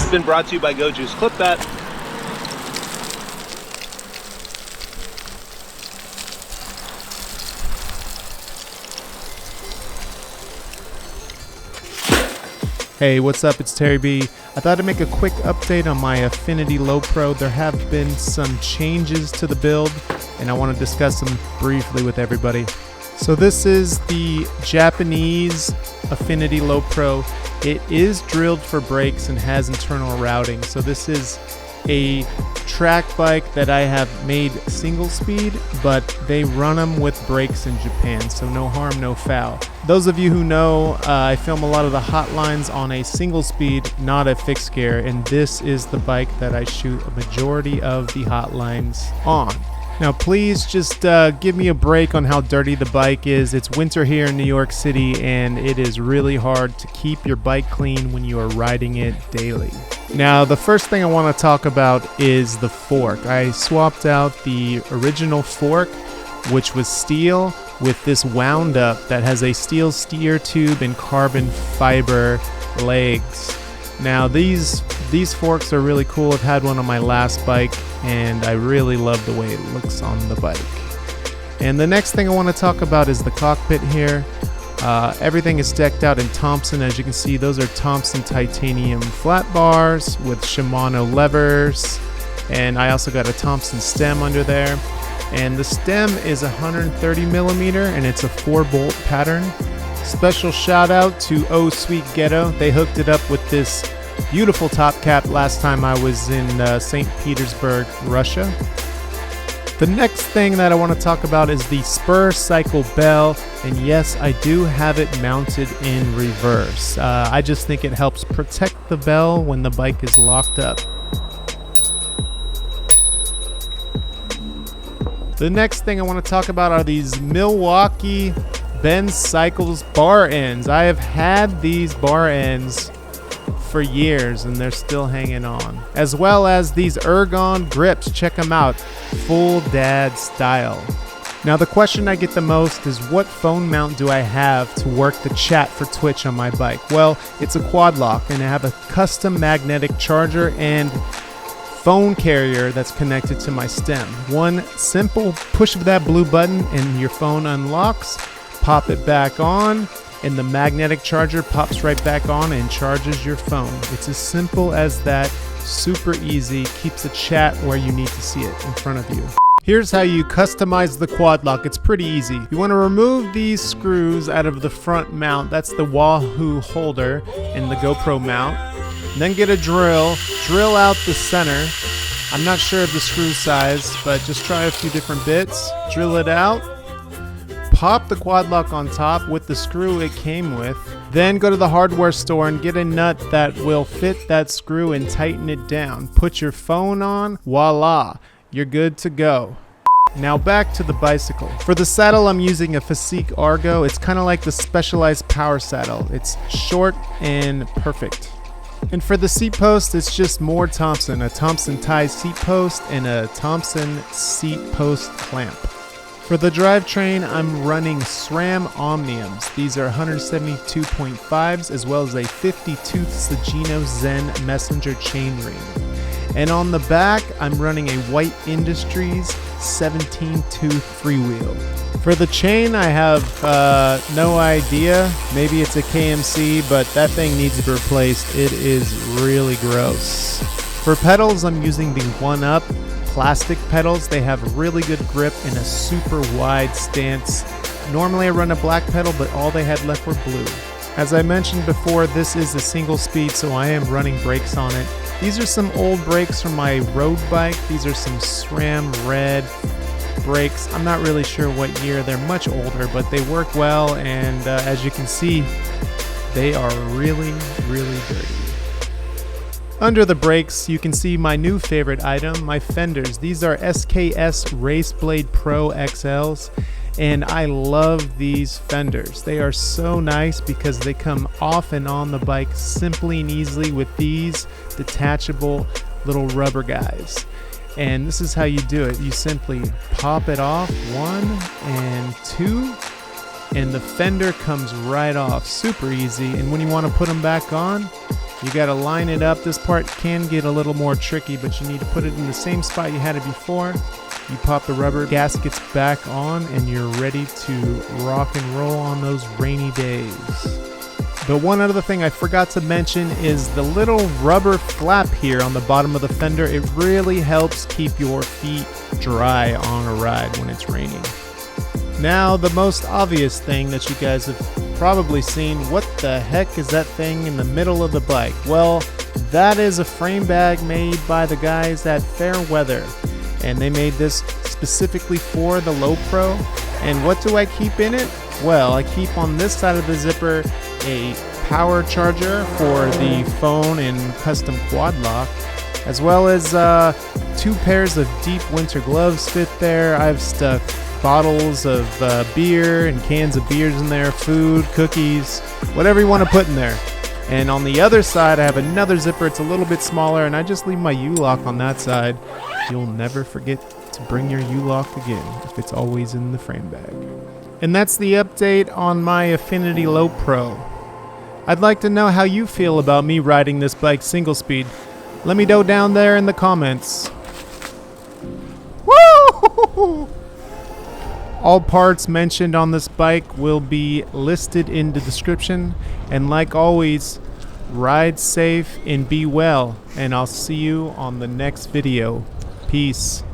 has been brought to you by Go Juice Clip That. Hey, what's up? It's Terry B. I thought I'd make a quick update on my Affinity Low Pro. There have been some changes to the build, and I want to discuss them briefly with everybody. So this is the Japanese Affinity Low Pro. It is drilled for brakes and has internal routing. So this is a track bike that I have made single speed, but they run them with brakes in Japan, so no harm, no foul. Those of you who know, I film a lot of the hotlines on a single speed, not a fixed gear, and this is the bike that I shoot a majority of the hotlines on. Now please just give me a break on how dirty the bike is. It's winter here in New York City, and it is really hard to keep your bike clean when you are riding it daily. Now the first thing I want to talk about is the fork. I swapped out the original fork, which was steel, with this wound up that has a steel steer tube and carbon fiber legs. Now these forks are really cool. I've had one on my last bike, and I really love the way it looks on the bike. And the next thing I want to talk about is the cockpit here. Everything is decked out in Thompson. As you can see, those are Thompson titanium flat bars with Shimano levers, and I also got a Thompson stem under there. And the stem is 130 millimeter, and it's a 4-bolt pattern. Special shout out to Oh Sweet Ghetto. They hooked it up with this beautiful top cap last time I was in St. Petersburg, Russia. The next thing that I want to talk about is the Spur Cycle bell, and yes, I do have it mounted in reverse. I just think it helps protect the bell when the bike is locked up. The next thing I want to talk about are these Milwaukee Benz Cycles bar ends. I have had these bar ends for years, and they're still hanging on. As well as these Ergon grips. Check them out. Full dad style. Now the question I get the most is, what phone mount do I have to work the chat for Twitch on my bike? Well, it's a quad lock, and I have a custom magnetic charger and phone carrier that's connected to my stem. One simple push of that blue button and your phone unlocks. Pop it back on, and the magnetic charger pops right back on and charges your phone. It's as simple as that. Super easy. Keeps the chat where you need to see it, in front of you. Here's how you customize the quad lock. It's pretty easy. You want to remove these screws out of the front mount. That's the Wahoo holder and the GoPro mount. And then get a drill out the center. I'm not sure of the screw size, but just try a few different bits. Drill it out. Pop the quad lock on top with the screw it came with. Then go to the hardware store and get a nut that will fit that screw and tighten it down. Put your phone on, voila, you're good to go. Now back to the bicycle. For the saddle, I'm using a Physique Argo. It's kind of like the Specialized Power Saddle. It's short and perfect. And for the seat post, it's just more Thompson. A Thompson tie seat post and a Thompson seat post clamp. For the drivetrain, I'm running SRAM Omniums. These are 172.5s, as well as a 50-tooth Sagino Zen Messenger chainring. And on the back, I'm running a White Industries 17-tooth freewheel. For the chain, I have no idea. Maybe it's a KMC, but that thing needs to be replaced. It is really gross. For pedals, I'm using the 1-Up plastic pedals. They have really good grip and a super wide stance. Normally I run a black pedal, but all they had left were blue. As I mentioned before, this is a single speed, so I am running brakes on it. These are some old brakes from my road bike. These are some SRAM red brakes. I'm not really sure what year. They're much older, but they work well, and as you can see, they are really, really dirty. Under the brakes, you can see my new favorite item, my fenders. These are SKS Raceblade Pro XLs, and I love these fenders. They are so nice because they come off and on the bike simply and easily with these detachable little rubber guys. And this is how you do it. You simply pop it off, 1 and 2, and the fender comes right off. Super easy. And when you want to put them back on, You gotta line it up. This part can get a little more tricky, but you need to put it in the same spot you had it before. You pop the rubber gaskets back on and you're ready to rock and roll on those rainy days. The one other thing I forgot to mention is the little rubber flap here on the bottom of the fender. It really helps keep your feet dry on a ride when it's raining. Now, the most obvious thing that you guys have probably seen, what the heck is that thing in the middle of the bike? Well, that is a frame bag made by the guys at Fairweather. And they made this specifically for the Low Pro. And what do I keep in it? Well, I keep on this side of the zipper a power charger for the phone and custom quad lock, as well as 2 pairs of deep winter gloves fit there. I've stuck bottles of beer and cans of beers in there, food, cookies, whatever you want to put in there. And on the other side, I have another zipper. It's a little bit smaller, and I just leave my U-lock on that side. You'll never forget to bring your U-lock again if it's always in the frame bag. And that's the update on my Affinity Low Pro. I'd like to know how you feel about me riding this bike single speed. Let me know down there in the comments. Woo! All parts mentioned on this bike will be listed in the description. And like always, ride safe and be well. And I'll see you on the next video. Peace.